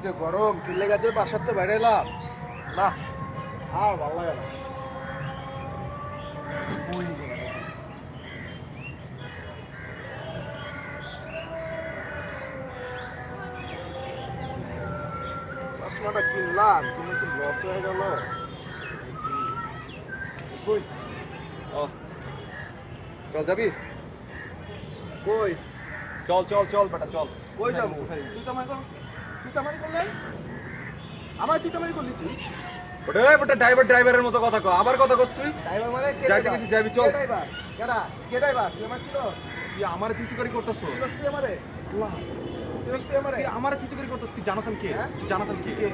যে গরম কিনলে গেছে বাসার তো বাইরে এলাম না আর ভালো লাগে না চশমাটা কিনলাম কিন্তু কি লস হয়ে গেল কই ও চল যাবি কই চল চল চল বেটা চল। কই যাবো তুই তো আমারি করলেন আমার তুই তো আমারি করলি তুই ওটা বেটা ড্রাইভারের মতো কথা কও, আবার কথা কস তুই। ড্রাইভার মানে কে যাইতে গেছি যাবি চল। ড্রাইভার কেডা কে ড্রাইভার তুই আমার ছিল তুই আমারে তুই করতেছ। তুই আমারে আল্লাহ তুই আমারে তুই আমারে তুই করতেছ, তুই জানাস আমি কে? হ্যাঁ? তুই জানাস আমি কে? কে?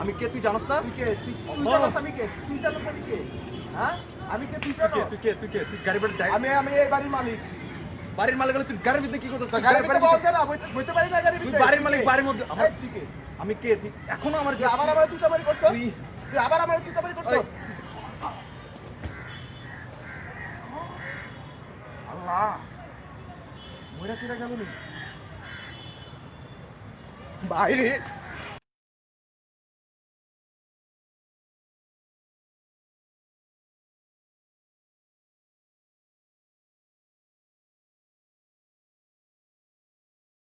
আমি কে তুই জানাস না? তুই কে তুই জানাস আমি কে তুই জানাস আমি কে হ্যাঁ আমি কে তুই জানো তুই গাড়ি বেটা ড্রাইভার। আমি এই বাড়ির মালিক বাড়ির মালিক হলে তুই গাড়ির ভিতরে কি করতেছ? গাড়ি বলতে না বইতে পারি না গাড়ি তুই বাড়ির মালিক, বাড়ির মধ্যে আমার তুই কে আমি কে? তুই এখনো আমার তুই আবার তুই চামারি করছস তুই আবার তুই চামারি করছস আল্লাহ মইরা কিরা গেল নি বাইরে